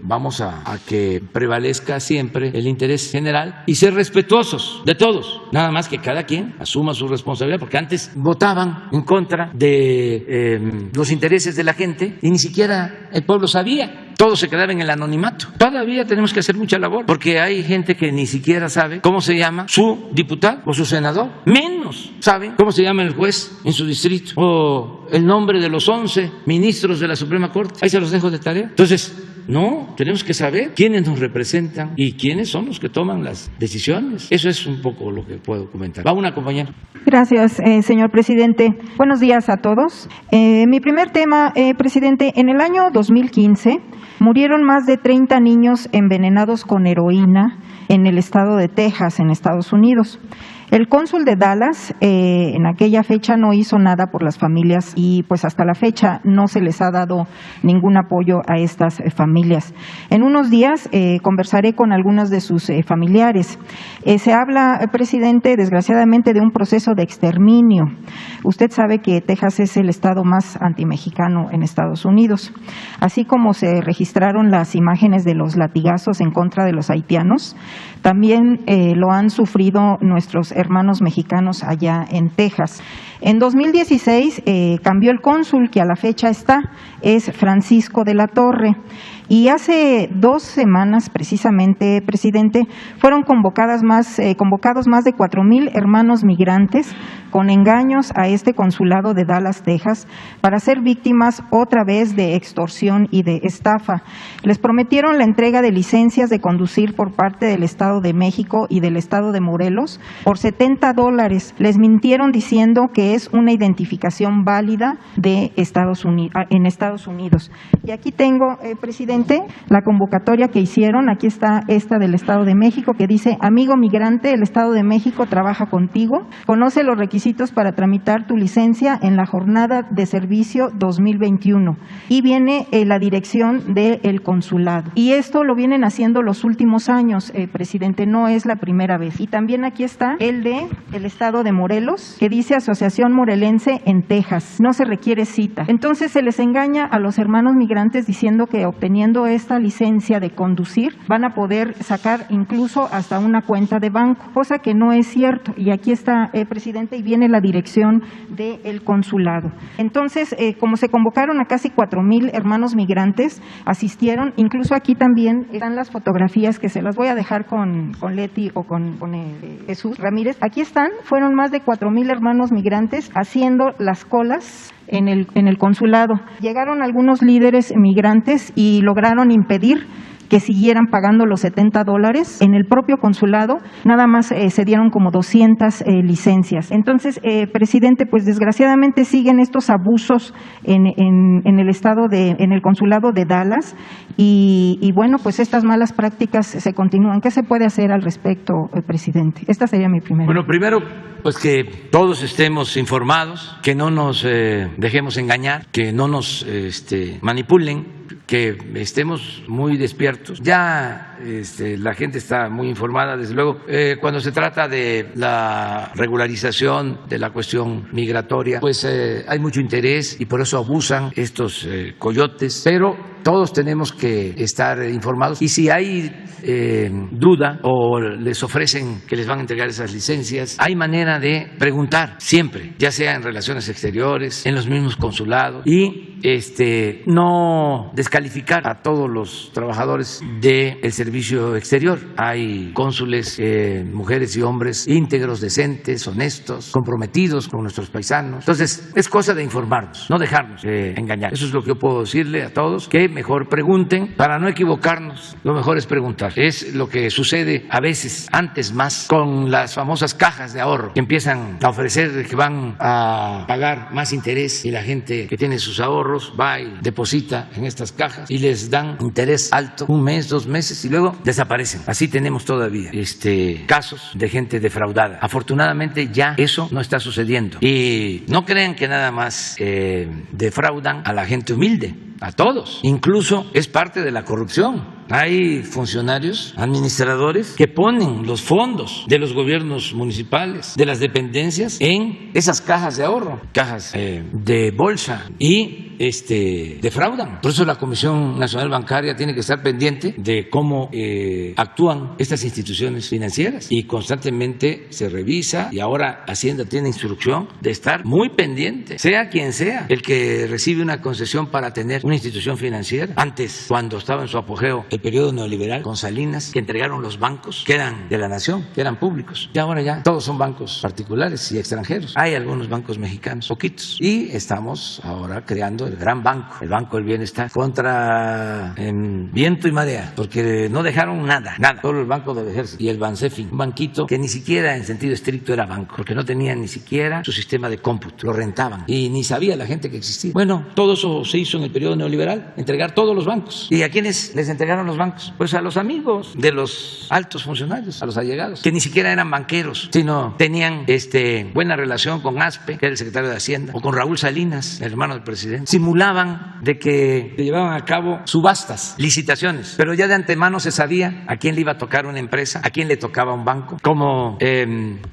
vamos a que prevalezca siempre el interés general y ser respetuosos de todos. Nada más que cada quien asuma su responsabilidad, porque antes votaban en contra de los intereses de la gente y ni siquiera el pueblo sabía. Todos se quedaban en el anonimato. Todavía tenemos que hacer mucha labor, porque hay gente que ni siquiera sabe cómo se llama su diputado o su senador, menos saben cómo se llama el juez en su distrito o el nombre de los 11 ministros de la Suprema Corte. Ahí se los dejo de tarea. Entonces, no, tenemos que saber quiénes nos representan y quiénes son los que toman las decisiones. Eso es un poco lo que puedo comentar. Va una compañera. Gracias, señor presidente. Buenos días a todos. Mi primer tema, presidente, en el año 2015 murieron más de 30 niños envenenados con heroína en el estado de Texas, en Estados Unidos. El cónsul de Dallas en aquella fecha no hizo nada por las familias y pues hasta la fecha no se les ha dado ningún apoyo a estas familias. En unos días conversaré con algunas de sus familiares. Se habla, presidente, desgraciadamente de un proceso de exterminio. Usted sabe que Texas es el estado más antimexicano en Estados Unidos. Así como se registraron las imágenes de los latigazos en contra de los haitianos, también lo han sufrido nuestros hermanos mexicanos allá en Texas. En 2016 cambió el cónsul, que a la fecha es Francisco de la Torre. Y hace 2 semanas, precisamente, presidente, fueron convocados más de 4,000 hermanos migrantes con engaños a este consulado de Dallas, Texas, para ser víctimas otra vez de extorsión y de estafa. Les prometieron la entrega de licencias de conducir por parte del Estado de México y del Estado de Morelos por $70. Les mintieron diciendo que es una identificación válida de en Estados Unidos. Y aquí tengo, presidente, la convocatoria que hicieron. Aquí está esta del Estado de México, que dice: amigo migrante, el Estado de México trabaja contigo, conoce los requisitos para tramitar tu licencia en la jornada de servicio 2021. Y viene la dirección del consulado. Y esto lo vienen haciendo los últimos años, presidente, no es la primera vez. Y también aquí está el Estado de Morelos, que dice Asociación Morelense en Texas. No se requiere cita. Entonces se les engaña a los hermanos migrantes diciendo que obteniendo teniendo esta licencia de conducir, van a poder sacar incluso hasta una cuenta de banco, cosa que no es cierto. Y aquí está, presidente, y viene la dirección del consulado. Entonces, como se convocaron a casi 4,000 hermanos migrantes, asistieron, incluso aquí también están las fotografías que se las voy a dejar con Leti o con Jesús Ramírez. Aquí están, fueron más de 4,000 hermanos migrantes haciendo las colas en el consulado. Llegaron algunos líderes migrantes y lograron impedir que siguieran pagando los $70. En el propio consulado nada más se dieron como 200 licencias. Entonces, presidente, pues desgraciadamente siguen estos abusos en el estado en el consulado de Dallas y bueno, pues estas malas prácticas se continúan. ¿Qué se puede hacer al respecto, presidente? Esta sería mi primera. Bueno, primero, pues que todos estemos informados, que no nos dejemos engañar, que no nos manipulen, que estemos muy despiertos. Ya la gente está muy informada, desde luego. Cuando se trata de la regularización de la cuestión migratoria, pues hay mucho interés y por eso abusan estos coyotes, pero todos tenemos que estar informados y si hay duda o les ofrecen que les van a entregar esas licencias, hay manera de preguntar siempre, ya sea en relaciones exteriores, en los mismos consulados y no descalificar a todos los trabajadores del servicio exterior. Hay cónsules, mujeres y hombres íntegros, decentes, honestos, comprometidos con nuestros paisanos. Entonces, es cosa de informarnos, no dejarnos engañar. Eso es lo que yo puedo decirle a todos, que mejor pregunten para no equivocarnos. Lo mejor es preguntar. Es lo que sucede a veces, antes más, con las famosas cajas de ahorro que empiezan a ofrecer que van a pagar más interés y la gente que tiene sus ahorros va y deposita en estas cajas y les dan interés alto 1 mes, 2 meses y luego desaparecen. Así tenemos todavía casos de gente defraudada. Afortunadamente ya eso no está sucediendo y no crean que nada más defraudan a la gente humilde, a todos. Incluso es parte de la corrupción. Hay funcionarios, administradores que ponen los fondos de los gobiernos municipales, de las dependencias, en esas cajas de ahorro, cajas de bolsa y defraudan. Por eso la Comisión Nacional Bancaria tiene que estar pendiente de cómo actúan estas instituciones financieras y constantemente se revisa y ahora Hacienda tiene instrucción de estar muy pendiente, sea quien sea el que recibe una concesión para tener una institución financiera. Antes, cuando estaba en su apogeo el periodo neoliberal con Salinas, que entregaron los bancos que eran de la nación, que eran públicos, y ahora ya todos son bancos particulares y extranjeros. Hay algunos bancos mexicanos, poquitos, y estamos ahora creando el gran banco, el Banco del Bienestar, contra viento y marea, porque no dejaron nada, solo el Banco del Ejército y el Bansefi, un banquito que ni siquiera en sentido estricto era banco, porque no tenía ni siquiera su sistema de cómputo, lo rentaban y ni sabía la gente que existía. Bueno, todo eso se hizo en el periodo neoliberal, entregar todos los bancos. ¿Y a quiénes les entregaron los bancos? Pues a los amigos de los altos funcionarios, a los allegados, que ni siquiera eran banqueros, sino tenían buena relación con Aspe, que era el secretario de Hacienda, o con Raúl Salinas, el hermano del presidente. Simulaban de que se llevaban a cabo subastas, licitaciones, pero ya de antemano se sabía a quién le iba a tocar una empresa, a quién le tocaba un banco. Como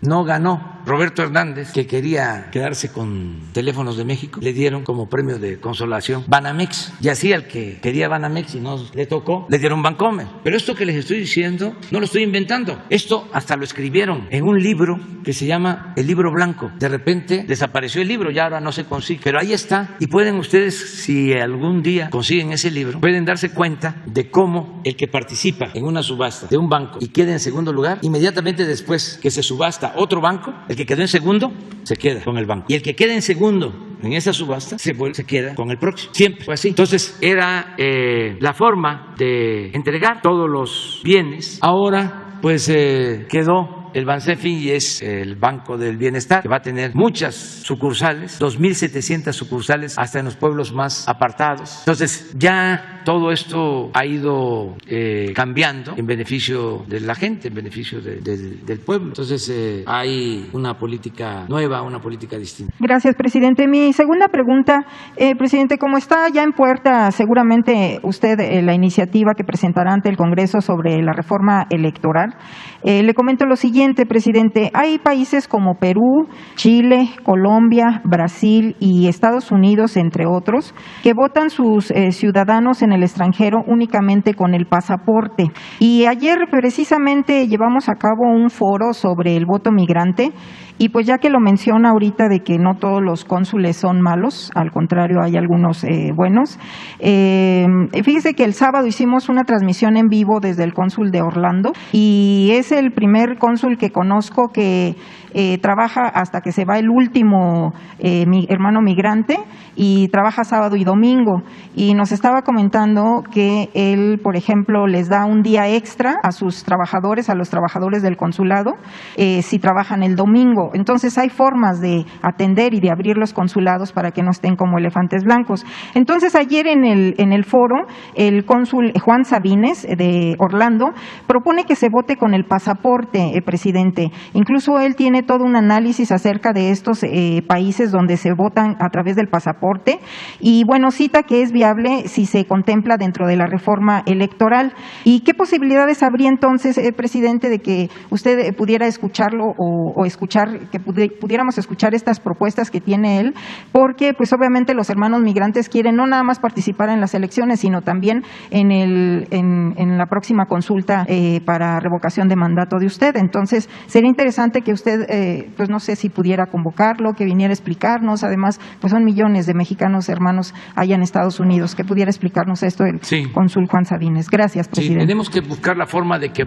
no ganó Roberto Hernández, que quería quedarse con Teléfonos de México, le dieron como premio de consolación Banamex, y así al que quería Banamex y no le tocó, le dieron Bancomer. Pero esto que les estoy diciendo no lo estoy inventando, esto hasta lo escribieron en un libro que se llama El Libro Blanco. De repente desapareció el libro, ya ahora no se consigue, pero ahí está, y pueden ustedes, si algún día consiguen ese libro, pueden darse cuenta de cómo el que participa en una subasta de un banco y queda en segundo lugar, inmediatamente después que se subasta otro banco, el que quedó en segundo se queda con el banco, y el que queda en segundo en esa subasta se queda con el próximo. Siempre fue así. Entonces era la forma de entregar todos los bienes. Ahora pues quedó el Bansefi y es el Banco del Bienestar, que va a tener muchas sucursales, 2,700 sucursales hasta en los pueblos más apartados. Entonces ya todo esto ha ido cambiando en beneficio de la gente, en beneficio del pueblo. Entonces hay una política nueva, una política distinta. Gracias, presidente. Mi segunda pregunta, presidente, como está ya en puerta seguramente usted la iniciativa que presentará ante el Congreso sobre la reforma electoral, le comento lo siguiente. siguiente, presidente. Hay países como Perú, Chile, Colombia, Brasil y Estados Unidos, entre otros, que votan sus ciudadanos en el extranjero únicamente con el pasaporte. Y ayer precisamente llevamos a cabo un foro sobre el voto migrante. Y pues ya que lo menciona ahorita de que no todos los cónsules son malos, al contrario hay algunos buenos, fíjese que el sábado hicimos una transmisión en vivo desde el cónsul de Orlando y es el primer cónsul que conozco que trabaja hasta que se va el último mi hermano migrante y trabaja sábado y domingo, y nos estaba comentando que él, por ejemplo, les da un día extra a sus trabajadores, a los trabajadores del consulado, si trabajan el domingo. Entonces hay formas de atender y de abrir los consulados para que no estén como elefantes blancos. Entonces ayer en el foro el cónsul Juan Sabines de Orlando propone que se vote con el pasaporte, presidente. Incluso él tiene todo un análisis acerca de estos países donde se votan a través del pasaporte y bueno, cita que es viable si se contempla dentro de la reforma electoral. ¿Y qué posibilidades habría entonces, presidente, de que usted pudiera escucharlo o escuchar, que pudiéramos escuchar estas propuestas que tiene él? Porque pues obviamente los hermanos migrantes quieren no nada más participar en las elecciones, sino también en la próxima consulta para revocación de mandato de usted. Entonces sería interesante que usted, pues no sé si pudiera convocarlo, que viniera a explicarnos. Además, pues son millones de mexicanos hermanos allá en Estados Unidos, que pudiera explicarnos esto el cónsul Juan Sabines. Gracias, presidente. Sí, tenemos que buscar la forma de que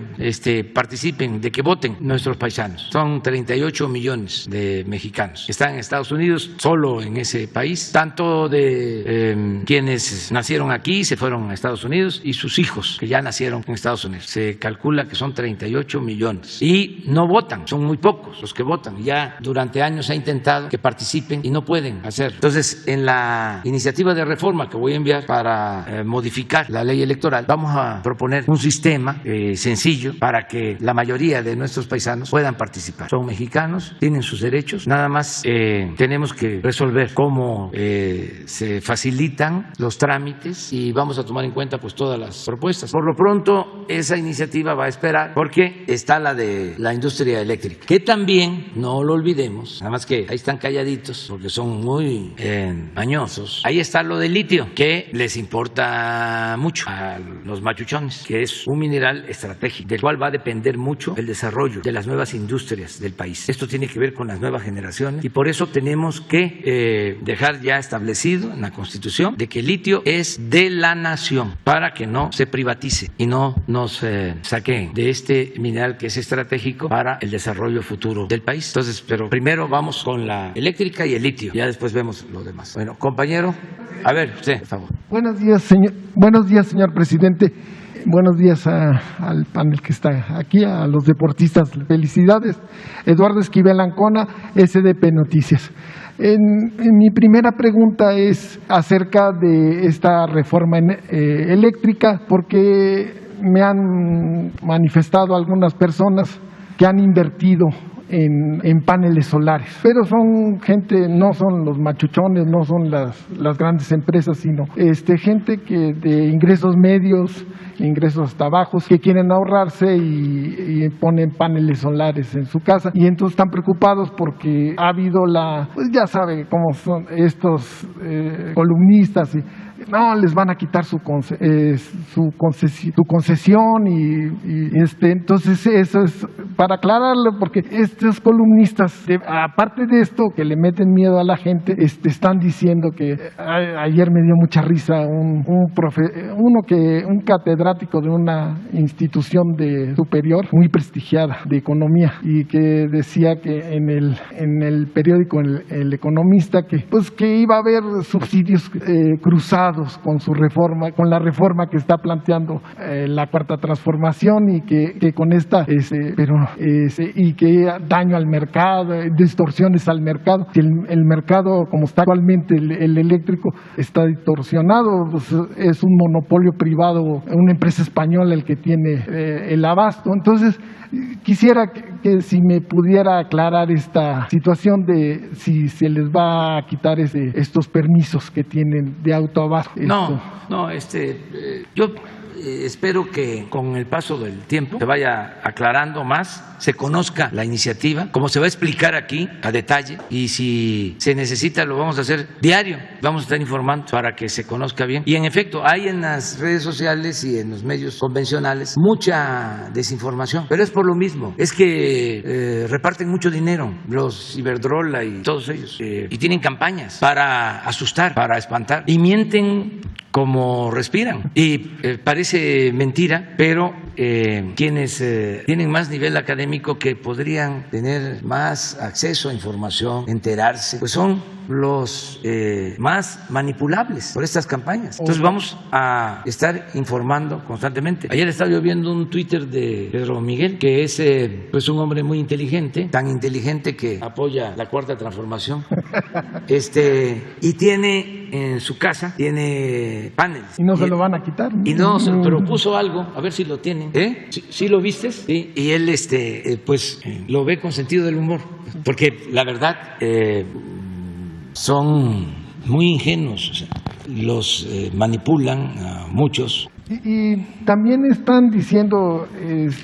participen, de que voten nuestros paisanos. Son 38 millones de mexicanos que están en Estados Unidos, solo en ese país, tanto de quienes nacieron aquí, se fueron a Estados Unidos, y sus hijos que ya nacieron en Estados Unidos. Se calcula que son 38 millones y no votan, son muy pocos los que votan. Ya durante años se ha intentado que participen y no pueden hacerlo. Entonces, en la iniciativa de reforma que voy a enviar para modificar la ley electoral, vamos a proponer un sistema sencillo para que la mayoría de nuestros paisanos puedan participar. Son mexicanos, tienen sus derechos, nada más tenemos que resolver cómo se facilitan los trámites y vamos a tomar en cuenta pues todas las propuestas. Por lo pronto, esa iniciativa va a esperar porque está la de la industria eléctrica, que también, no lo olvidemos, nada más que ahí están calladitos porque son muy mañosos. Ahí está lo del litio, que les importa mucho a los machuchones, que es un mineral estratégico, del cual va a depender mucho el desarrollo de las nuevas industrias del país. Esto tiene que ver con las nuevas generaciones y por eso tenemos que dejar ya establecido en la Constitución de que el litio es de la nación para que no se privatice y no nos saquen de este mineral que es estratégico para el desarrollo futuro del país. Entonces, pero primero vamos con la eléctrica y el litio, ya después vemos lo demás. Bueno, compañero, a ver, usted, por favor. Buenos días, señor presidente. Buenos días al panel que está aquí, a los deportistas. Felicidades. Eduardo Esquivel Ancona, SDP Noticias. Mi primera pregunta es acerca de esta reforma eléctrica, porque me han manifestado algunas personas que han invertido en paneles solares, pero son gente, no son los machuchones, no son las grandes empresas, sino gente que de ingresos medios, ingresos hasta bajos, que quieren ahorrarse y ponen paneles solares en su casa, y entonces están preocupados porque ha habido pues ya sabe cómo son estos columnistas, y no, les van a quitar su concesión y entonces eso es para aclararlo, porque estos columnistas, aparte de esto que le meten miedo a la gente, están diciendo que ayer me dio mucha risa un catedrático de una institución superior muy prestigiada de economía, y que decía que en el periódico El Economista que iba a haber subsidios cruzados con su reforma, con la reforma que está planteando la Cuarta Transformación, y que con esta y que daño al mercado, distorsiones al mercado. Si el mercado como está actualmente el eléctrico está distorsionado, pues es un monopolio privado, una empresa española el que tiene el abasto. Entonces quisiera que si me pudiera aclarar esta situación de si se les va a quitar estos permisos que tienen de autoabasto. No, No, yo espero que con el paso del tiempo se vaya aclarando más, se conozca la iniciativa, como se va a explicar aquí a detalle, y si se necesita lo vamos a hacer diario, vamos a estar informando para que se conozca bien. Y en efecto, hay en las redes sociales y en los medios convencionales mucha desinformación, pero es por lo mismo, es que reparten mucho dinero los Iberdrola y todos ellos, y tienen campañas para asustar, para espantar, y mienten como respiran. Y parece mentira, pero quienes tienen más nivel académico, que podrían tener más acceso a información, enterarse, pues son los más manipulables por estas campañas. Entonces vamos a estar informando constantemente. Ayer estaba yo viendo un Twitter de Pedro Miguel, que es pues un hombre muy inteligente, tan inteligente que apoya la Cuarta Transformación, y tiene en su casa, tiene paneles. Y no se lo van a quitar. Y no, pero puso algo, a ver si lo tienen. ¿Sí lo vistes? Sí. Y él pues lo ve con sentido del humor, porque la verdad son muy ingenuos, o sea, los manipulan a muchos. Y también están diciendo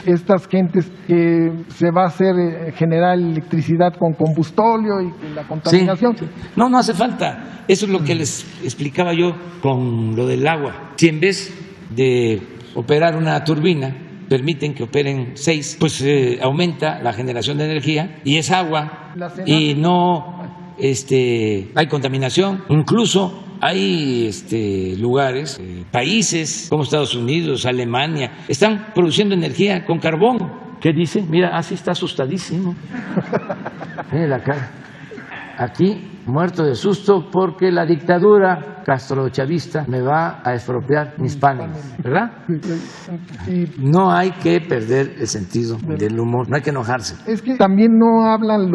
estas gentes que se va a hacer generar electricidad con combustóleo y que la contaminación. Sí. No hace falta. Eso es lo que les explicaba yo con lo del agua. Si en vez de operar una turbina permiten que operen 6, pues aumenta la generación de energía y es agua y no hay contaminación. Incluso hay lugares, países como Estados Unidos, Alemania, están produciendo energía con carbón. ¿Qué dice? Mira, así está asustadísimo. Mira la cara. Aquí, muerto de susto porque la dictadura castrochavista me va a expropiar mis paneles, ¿verdad? No hay que perder el sentido del humor, no hay que enojarse. Es que también no hablan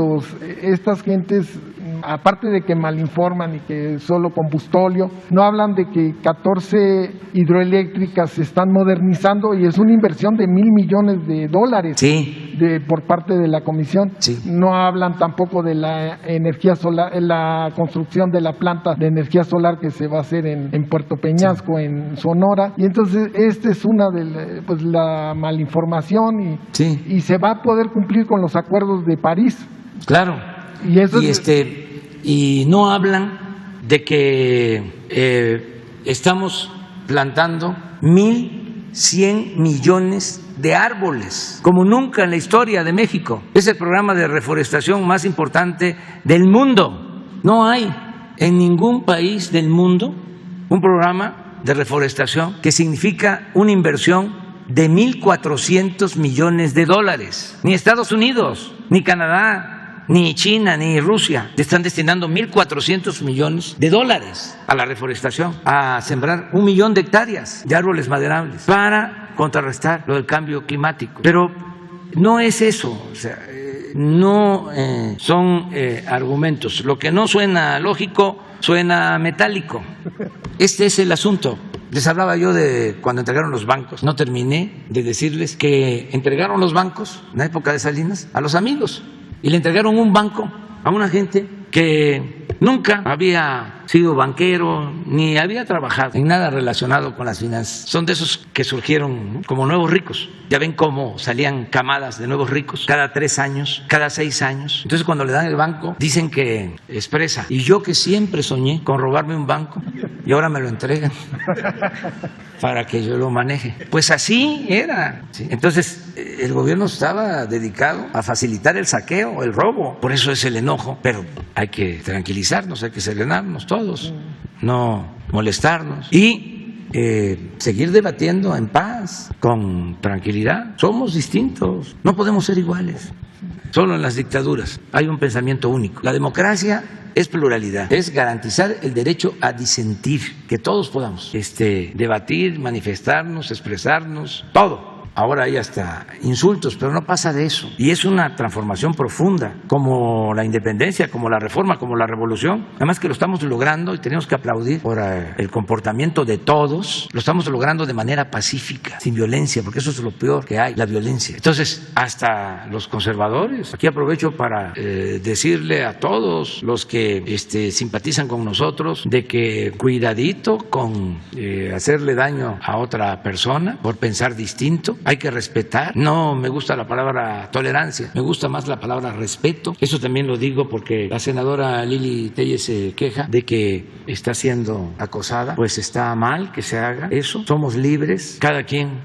estas gentes, aparte de que malinforman y que solo combustóleo, no hablan de que 14 hidroeléctricas se están modernizando y es una inversión de $1,000 millones. Sí. Por parte de la comisión. Sí. No hablan tampoco de la energía solar, la construcción de la planta de energía solar que se va a hacer en Puerto Peñasco, en Sonora. Y entonces esta es una de la malinformación y se va a poder cumplir con los acuerdos de París. Claro. Y eso y no hablan de que estamos plantando 1,100 millones de árboles, como nunca en la historia de México. Es el programa de reforestación más importante del mundo. No hay en ningún país del mundo un programa de reforestación que significa una inversión de $1,400 millones. Ni Estados Unidos, ni Canadá, ni China, ni Rusia están destinando $1,400 millones a la reforestación, a sembrar 1 millón de hectáreas de árboles maderables para contrarrestar lo del cambio climático. Pero no es eso, o sea, no son argumentos. Lo que no suena lógico suena metálico. Este es el asunto. Les hablaba yo de cuando entregaron los bancos. No terminé de decirles que entregaron los bancos en la época de Salinas a los amigos y le entregaron un banco a una gente que nunca había sido banquero ni había trabajado en nada relacionado con las finanzas. Son de esos que surgieron, ¿no?, como nuevos ricos. Ya ven cómo salían camadas de nuevos ricos cada 3 años, cada 6 años. Entonces cuando le dan el banco dicen que expresa. Y yo que siempre soñé con robarme un banco y ahora me lo entregan para que yo lo maneje. Pues así era. ¿Sí? Entonces el gobierno estaba dedicado a facilitar el saqueo, el robo. Por eso es el enojo. Pero hay que tranquilizarnos, hay que serenarnos todos, no molestarnos y seguir debatiendo en paz, con tranquilidad. Somos distintos, no podemos ser iguales. Solo en las dictaduras hay un pensamiento único. La democracia es pluralidad, es garantizar el derecho a disentir, que todos podamos debatir, manifestarnos, expresarnos, todo. ahora hay hasta insultos, pero no pasa de eso. Y es una transformación profunda, como la independencia, como la reforma, como la revolución. Además que lo estamos logrando y tenemos que aplaudir por el comportamiento de todos. Lo estamos logrando de manera pacífica, sin violencia, porque eso es lo peor que hay, la violencia. Entonces, hasta los conservadores, aquí aprovecho para decirle a todos los que simpatizan con nosotros de que cuidadito con hacerle daño a otra persona por pensar distinto. Hay que respetar. No me gusta la palabra tolerancia, me gusta más la palabra respeto. Eso también lo digo porque la senadora Lili Tellez se queja de que está siendo acosada. Pues está mal que se haga eso. Somos libres, cada quien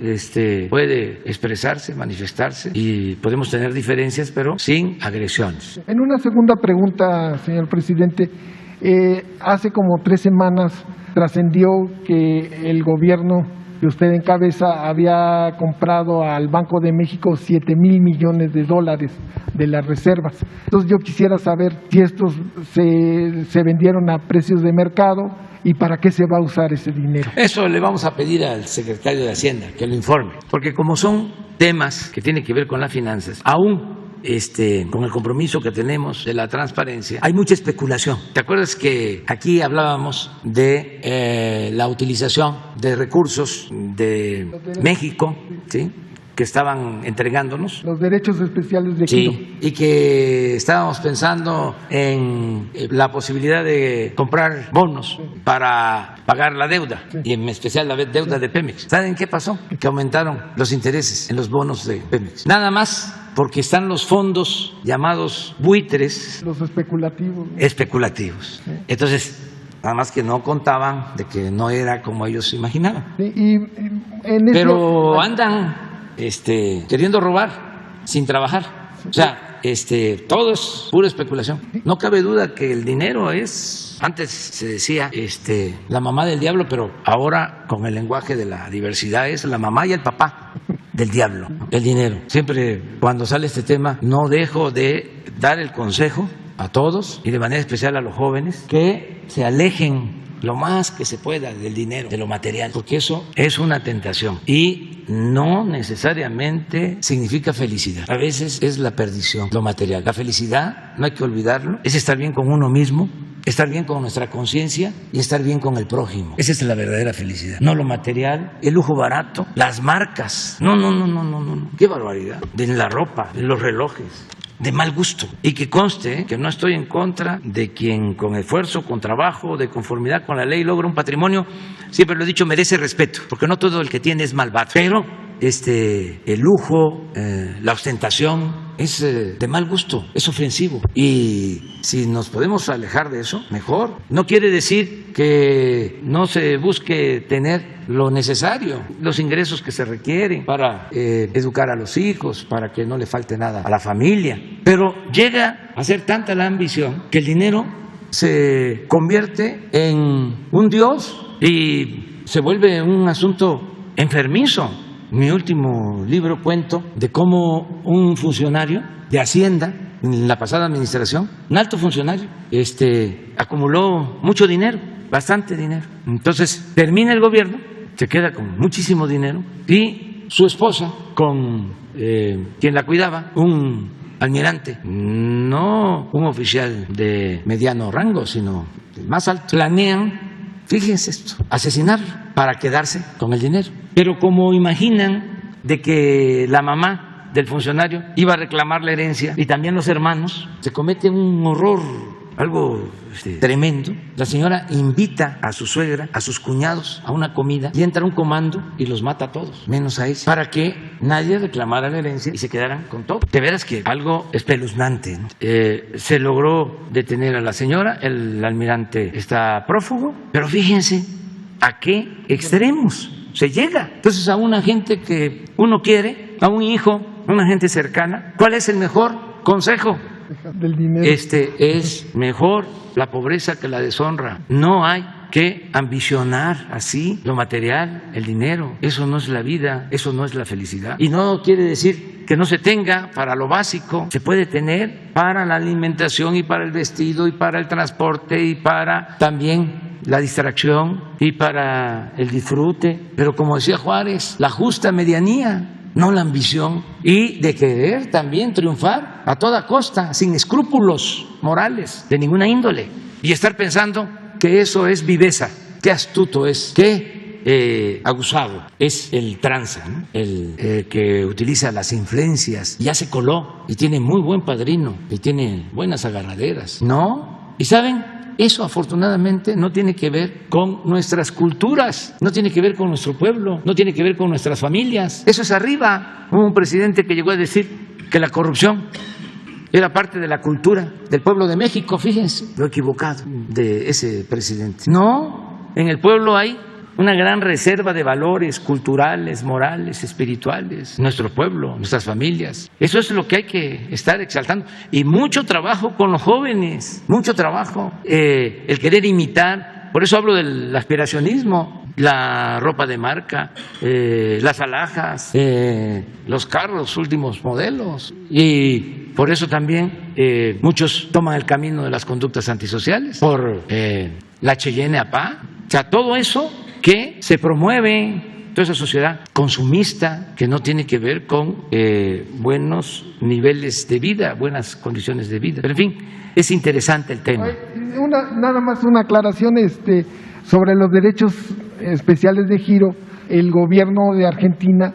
puede expresarse, manifestarse y podemos tener diferencias, pero sin agresiones. En una segunda pregunta, señor presidente, hace como 3 semanas trascendió que el gobierno que usted encabeza había comprado al Banco de México 7,000 millones de dólares de las reservas. Entonces yo quisiera saber si estos se vendieron a precios de mercado y para qué se va a usar ese dinero. Eso le vamos a pedir al secretario de Hacienda que lo informe, porque como son temas que tienen que ver con las finanzas, aún con el compromiso que tenemos de la transparencia, hay mucha especulación. ¿Te acuerdas que aquí hablábamos de la utilización de recursos de México, ¿sí?, que estaban entregándonos? Los derechos especiales de Quito. Sí, y que estábamos pensando en la posibilidad de comprar bonos para pagar la deuda, y en especial la deuda de Pemex. ¿Saben qué pasó? Que aumentaron los intereses en los bonos de Pemex. Nada más porque están los fondos llamados buitres. Los especulativos. Especulativos. Sí. Entonces, nada más que no contaban de que no era como ellos imaginaban. Sí, pero andan queriendo robar sin trabajar. O sea, todo es pura especulación. No cabe duda que el dinero es, antes se decía la mamá del diablo, pero ahora con el lenguaje de la diversidad es la mamá y el papá del diablo, el dinero. Siempre cuando sale este tema no dejo de dar el consejo a todos y de manera especial a los jóvenes que se alejen lo más que se pueda del dinero, de lo material, porque eso es una tentación y no necesariamente significa felicidad. A veces es la perdición, lo material. La felicidad, no hay que olvidarlo, es estar bien con uno mismo, estar bien con nuestra conciencia y estar bien con el prójimo. Esa es la verdadera felicidad. No lo material, el lujo barato, las marcas. No. Qué barbaridad. De la ropa, de los relojes. De mal gusto. Y que conste que no estoy en contra de quien con esfuerzo, con trabajo, de conformidad con la ley logra un patrimonio. Siempre lo he dicho, merece respeto, porque no todo el que tiene es malvado. Pero el lujo, la ostentación es de mal gusto, es ofensivo. Y si nos podemos alejar de eso, mejor. No quiere decir que no se busque tener lo necesario, los ingresos que se requieren para educar a los hijos, para que no le falte nada a la familia. Pero llega a ser tanta la ambición que el dinero se convierte en un dios y se vuelve un asunto enfermizo. En mi último libro cuento de cómo un funcionario de Hacienda en la pasada administración, un alto funcionario, acumuló mucho dinero, bastante dinero. Entonces termina el gobierno, se queda con muchísimo dinero y su esposa, con quien la cuidaba, un almirante, no un oficial de mediano rango, sino el más alto, planean, fíjense esto, asesinarlo para quedarse con el dinero. Pero como imaginan de que la mamá del funcionario iba a reclamar la herencia y también los hermanos, se comete un horror, algo tremendo. La señora invita a su suegra, a sus cuñados a una comida y entra un comando y los mata a todos, menos a ella, para que nadie reclamara la herencia y se quedaran con todo. De veras que algo espeluznante, ¿no? Se logró detener a la señora, el almirante está prófugo, pero fíjense a qué extremos se llega. Entonces a una gente que uno quiere, a un hijo, a una gente cercana, ¿cuál es el mejor consejo? Del dinero. Es mejor la pobreza que la deshonra. No hay que ambicionar así lo material, el dinero. Eso no es la vida, eso no es la felicidad. Y no quiere decir que no se tenga para lo básico. Se puede tener para la alimentación y para el vestido y para el transporte y para también la distracción y para el disfrute. Pero como decía Juárez, la justa medianía. no la ambición, y de querer también triunfar a toda costa, sin escrúpulos morales de ninguna índole, y estar pensando que eso es viveza. Qué astuto es, qué abusado es el tranza, ¿no? El que utiliza las influencias, ya se coló y tiene muy buen padrino y tiene buenas agarraderas. No, y saben, eso afortunadamente no tiene que ver con nuestras culturas, no tiene que ver con nuestro pueblo, no tiene que ver con nuestras familias. Eso es arriba. Hubo un presidente que llegó a decir que la corrupción era parte de la cultura del pueblo de México. Fíjense lo equivocado de ese presidente. No, en el pueblo hay una gran reserva de valores culturales, morales, espirituales, nuestro pueblo, nuestras familias. Eso es lo que hay que estar exaltando. Y mucho trabajo con los jóvenes, mucho trabajo. El querer imitar, por eso hablo del aspiracionismo, la ropa de marca, las alhajas, los carros, últimos modelos. Y por eso también muchos toman el camino de las conductas antisociales, por la Cheyenne APA. O sea, todo eso que se promueve, toda esa sociedad consumista que no tiene que ver con buenos niveles de vida, buenas condiciones de vida. Pero en fin, es interesante el tema. Nada más una aclaración sobre los derechos especiales de giro. El gobierno de Argentina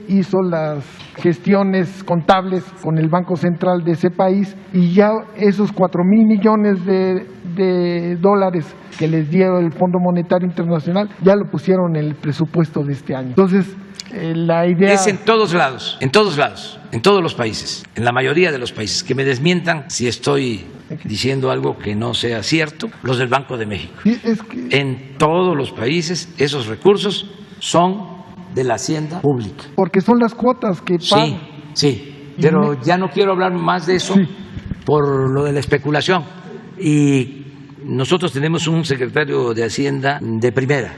hizo las gestiones contables con el Banco Central de ese país y ya esos 4,000 millones de dólares que les dio el Fondo Monetario Internacional ya lo pusieron en el presupuesto de este año. Entonces, la idea es en todos lados, en todos los países, en la mayoría de los países. Que me desmientan si estoy diciendo algo que no sea cierto, los del Banco de México. Sí, en todos los países esos recursos son de la hacienda pública. Porque son las cuotas que pagan. Sí, pero ya no quiero hablar más de eso por lo de la especulación. Y nosotros tenemos un secretario de Hacienda de primera,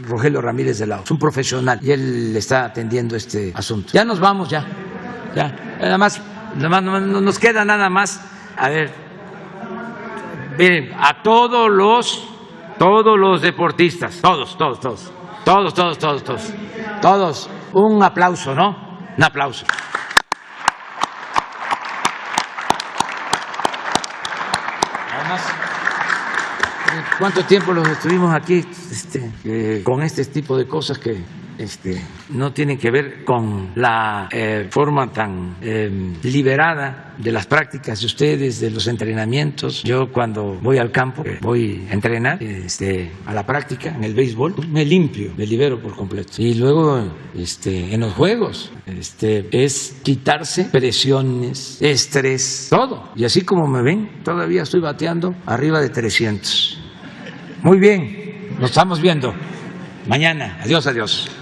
Rogelio Ramírez de la O, es un profesional y él está atendiendo este asunto. Ya nos vamos, ya. Nada más nos queda nada más, a ver, miren, a todos los deportistas, todos, un aplauso, ¿no? Un aplauso. Además, ¿cuánto tiempo los estuvimos aquí con este tipo de cosas que no tienen que ver con la forma tan liberada de las prácticas de ustedes, de los entrenamientos? Yo cuando voy al campo, voy a entrenar a la práctica, en el béisbol, me limpio, me libero por completo. Y luego en los juegos es quitarse presiones, estrés, todo. Y así como me ven, todavía estoy bateando arriba de 300. Muy bien, nos estamos viendo mañana. Adiós.